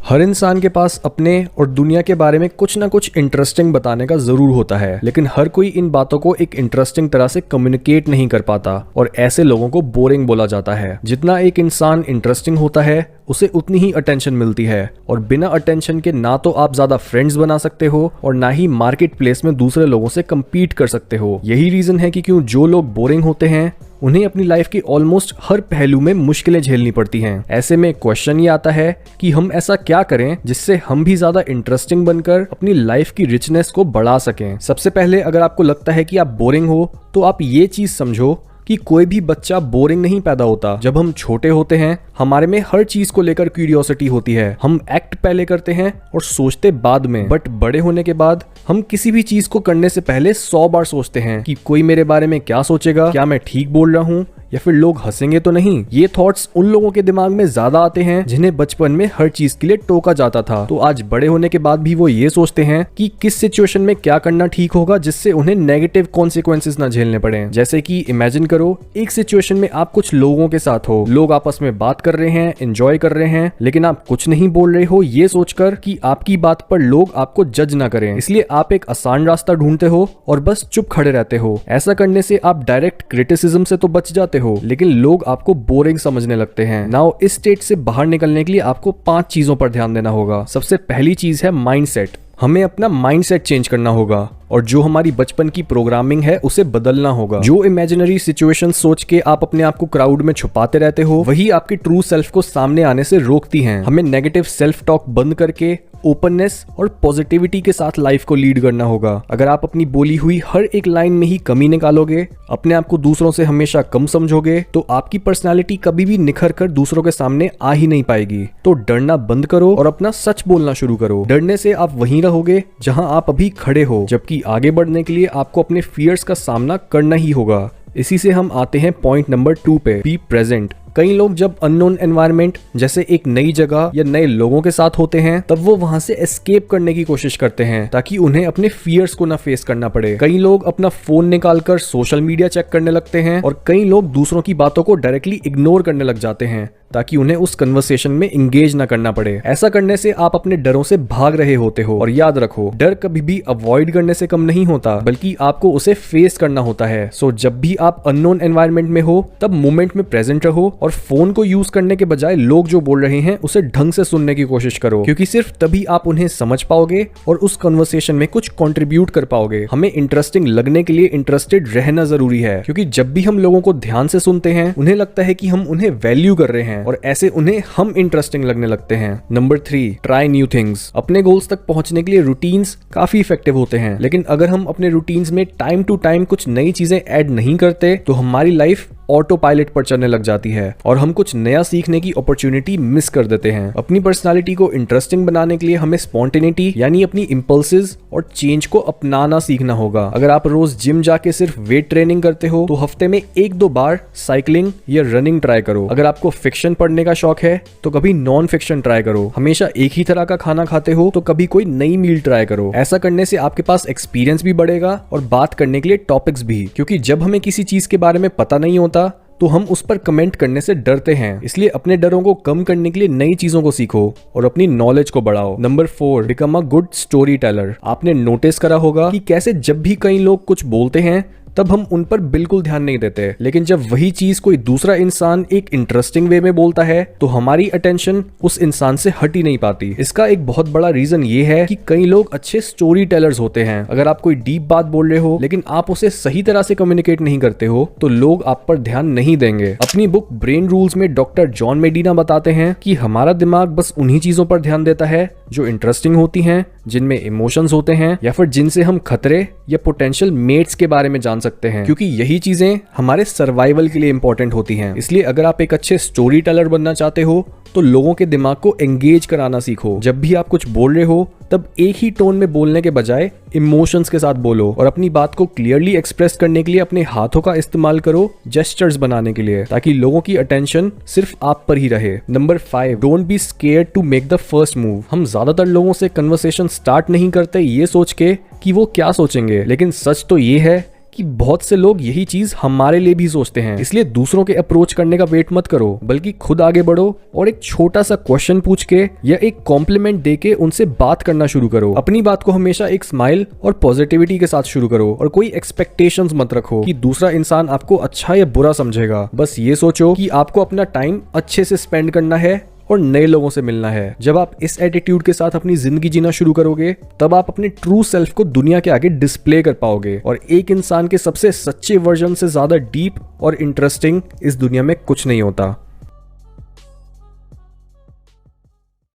हर इंसान के पास अपने और दुनिया के बारे में कुछ ना कुछ इंटरेस्टिंग बताने का जरूर होता है, लेकिन हर कोई इन बातों को एक इंटरेस्टिंग तरह से कम्युनिकेट नहीं कर पाता और ऐसे लोगों को बोरिंग बोला जाता है। जितना एक इंसान इंटरेस्टिंग होता है उसे उतनी ही अटेंशन मिलती है और बिना अटेंशन के ना तो आप ज्यादा फ्रेंड्स बना सकते हो और ना ही मार्केट प्लेस में दूसरे लोगों से कम्पीट कर सकते हो। यही रीजन है कि क्यों जो लोग बोरिंग होते हैं उन्हें अपनी लाइफ की ऑलमोस्ट हर पहलू में मुश्किलें झेलनी पड़ती हैं। ऐसे में क्वेश्चन ये आता है कि हम ऐसा क्या करें जिससे हम भी ज्यादा इंटरेस्टिंग बनकर अपनी लाइफ की रिचनेस को बढ़ा सकें। सबसे पहले अगर आपको लगता है कि आप बोरिंग हो तो आप ये चीज समझो कि कोई भी बच्चा बोरिंग नहीं पैदा होता। जब हम छोटे होते हैं हमारे में हर चीज को लेकर क्यूरियोसिटी होती है। हम एक्ट पहले करते हैं और सोचते बाद में, बट बड़े होने के बाद हम किसी भी चीज को करने से पहले 100 बार सोचते हैं कि कोई मेरे बारे में क्या सोचेगा, क्या मैं ठीक बोल रहा हूँ या फिर लोग हंसेंगे तो नहीं। ये थॉट्स उन लोगों के दिमाग में ज्यादा आते हैं जिन्हें बचपन में हर चीज के लिए टोका जाता था, तो आज बड़े होने के बाद भी वो ये सोचते हैं कि किस सिचुएशन में क्या करना ठीक होगा जिससे उन्हें नेगेटिव कॉन्सिक्वेंसेस ना झेलने पड़े। जैसे कि इमेजिन करो एक सिचुएशन में आप कुछ लोगों के साथ हो, लोग आपस में बात कर रहे हैं, एंजॉय कर रहे हैं, लेकिन आप कुछ नहीं बोल रहे हो ये सोचकर कि आपकी बात पर लोग आपको जज ना करें। इसलिए आप एक आसान रास्ता ढूंढते हो और बस चुप खड़े रहते हो। ऐसा करने से आप डायरेक्ट क्रिटिसिज्म से तो बच जाते हो, लेकिन लोग आपको बोरिंग समझने लगते हैं। नाउ इस स्टेट से बाहर निकलने के लिए आपको 5 चीजों पर ध्यान देना होगा। सबसे पहली चीज है माइंडसेट। हमें अपना माइंडसेट चेंज करना होगा और जो हमारी बचपन की प्रोग्रामिंग है उसे बदलना होगा। जो इमेजिनरी सिचुएशन सोच के आप अपने आप को क्राउड में छुपाते रहते हो वही आपके ट्रू सेल्फ को सामने आने से रोकती हैं। हमें नेगेटिव सेल्फ टॉक बंद करके ओपननेस और पॉजिटिविटी के साथ लाइफ को लीड करना होगा। अगर आप अपनी बोली हुई हर एक लाइन में ही कमी निकालोगे, अपने आप को दूसरों से हमेशा कम समझोगे, तो आपकी पर्सनालिटी कभी भी निखर कर दूसरों के सामने आ ही नहीं पाएगी। तो डरना बंद करो और अपना सच बोलना शुरू करो। डरने से आप वहीं रहोगे जहां आप अभी खड़े हो, जबकि आगे बढ़ने के लिए आपको अपने फियर्स का सामना करना ही होगा। इसी से हम आते हैं पॉइंट नंबर 2 पे, बी प्रेजेंट। कई लोग जब अननोन एनवायरनमेंट जैसे एक नई जगह या नए लोगों के साथ होते हैं तब वो वहां से एस्केप करने की कोशिश करते हैं ताकि उन्हें अपने फियर्स को ना फेस करना पड़े। कई लोग अपना फोन निकालकर सोशल मीडिया चेक करने लगते हैं और कई लोग दूसरों की बातों को डायरेक्टली इग्नोर करने लग जाते हैं ताकि उन्हें उस कन्वर्सेशन में इंगेज ना करना पड़े। ऐसा करने से आप अपने डरों से भाग रहे होते हो। और याद रखो, डर कभी भी अवॉइड करने से कम नहीं होता, बल्कि आपको उसे फेस करना होता है। सो जब भी आप अननोन एनवायरनमेंट में हो तब मोमेंट में प्रेजेंट रहो और फोन को यूज करने के बजाय लोग जो बोल रहे हैं उसे ढंग से सुनने की कोशिश करो, क्योंकि सिर्फ तभी आप उन्हें समझ पाओगे और उस कन्वर्सेशन में कुछ कंट्रीब्यूट कर पाओगे। हमें इंटरेस्टिंग लगने के लिए इंटरेस्टेड रहना जरूरी है, क्योंकि जब भी हम लोगों को ध्यान से सुनते हैं उन्हें लगता है कि हम उन्हें वैल्यू कर रहे हैं और ऐसे उन्हें हम इंटरेस्टिंग लगने लगते हैं। Number 3, try new things. अपने गोल्स तक पहुंचने के लिए रूटीन्स काफी इफेक्टिव होते हैं, लेकिन अगर हम अपने रूटीन्स में टाइम टू टाइम कुछ नई चीजें ऐड नहीं करते तो हमारी लाइफ ऑटो पायलट पर चलने लग जाती है और हम कुछ नया सीखने की अपॉर्चुनिटी मिस कर देते हैं। अपनी पर्सनालिटी को इंटरेस्टिंग बनाने के लिए हमें स्पॉन्टेनिटी यानी अपनी इंपल्सेस और चेंज को अपनाना सीखना होगा। अगर आप रोज जिम जाके सिर्फ वेट ट्रेनिंग करते हो तो हफ्ते में 1-2 बार साइकिलिंग या रनिंग ट्राई करो। अगर आपको फिक्शन पढ़ने का शौक है तो कभी नॉन फिक्शन ट्राई करो। हमेशा एक ही तरह का खाना खाते हो तो कभी कोई नई मील ट्राई करो। ऐसा करने से आपके पास एक्सपीरियंस भी बढ़ेगा और बात करने के लिए टॉपिक्स भी, क्योंकि जब हमें किसी चीज के बारे में पता नहीं होता तो हम उस पर कमेंट करने से डरते हैं। इसलिए अपने डरों को कम करने के लिए नई चीजों को सीखो और अपनी नॉलेज को बढ़ाओ। Number 4, become a good story teller. आपने नोटिस करा होगा कि कैसे जब भी कई लोग कुछ बोलते हैं तब हम उन पर बिल्कुल ध्यान नहीं देते, लेकिन जब वही चीज कोई दूसरा इंसान एक इंटरेस्टिंग वे में बोलता है तो हमारी अटेंशन उस इंसान से हट ही नहीं पाती। इसका एक बहुत बड़ा रीजन ये है कि कई लोग अच्छे स्टोरी टेलर्स होते हैं। अगर आप कोई डीप बात बोल रहे हो लेकिन आप उसे सही तरह से कम्युनिकेट नहीं करते हो तो लोग आप पर ध्यान नहीं देंगे। अपनी बुक ब्रेन रूल्स में डॉक्टर जॉन मेडिना बताते हैं कि हमारा दिमाग बस उन्हीं चीजों पर ध्यान देता है जो इंटरेस्टिंग होती हैं, जिनमें इमोशंस होते हैं या फिर जिनसे हम खतरे या पोटेंशियल मेट्स के बारे में जान सकते हैं, क्योंकि यही चीजें हमारे सर्वाइवल के लिए इंपॉर्टेंट होती हैं। इसलिए अगर आप एक अच्छे स्टोरी टेलर बनना चाहते हो तो लोगों के दिमाग को एंगेज कराना सीखो। जब भी आप कुछ बोल रहे हो तब एक ही टोन में बोलने के बजाय इमोशंस के साथ बोलो और अपनी बात को क्लियरली एक्सप्रेस करने के लिए अपने हाथों का इस्तेमाल करो जेस्चर्स बनाने के लिए, ताकि लोगों की अटेंशन सिर्फ आप पर ही रहे। Number 5, don't be scared to make the first move. हम ज्यादातर लोगों से कन्वर्सेशन स्टार्ट नहीं करते ये सोच के कि वो क्या सोचेंगे, लेकिन सच तो ये है कि बहुत से लोग यही चीज हमारे लिए भी सोचते हैं। इसलिए दूसरों के अप्रोच करने का वेट मत करो, बल्कि खुद आगे बढ़ो और एक छोटा सा क्वेश्चन पूछ के या एक कॉम्प्लीमेंट दे के उनसे बात करना शुरू करो। अपनी बात को हमेशा एक स्माइल और पॉजिटिविटी के साथ शुरू करो और कोई एक्सपेक्टेशंस मत रखो कि दूसरा इंसान आपको अच्छा या बुरा समझेगा। बस ये सोचो कि आपको अपना टाइम अच्छे से स्पेंड करना है और नए लोगों से मिलना है। जब आप इस एटीट्यूड के साथ अपनी जिंदगी जीना शुरू करोगे, तब आप अपने ट्रू सेल्फ को दुनिया के आगे डिस्प्ले कर पाओगे। और एक इंसान के सबसे सच्चे वर्जन से ज्यादा डीप और इंटरेस्टिंग इस दुनिया में कुछ नहीं होता।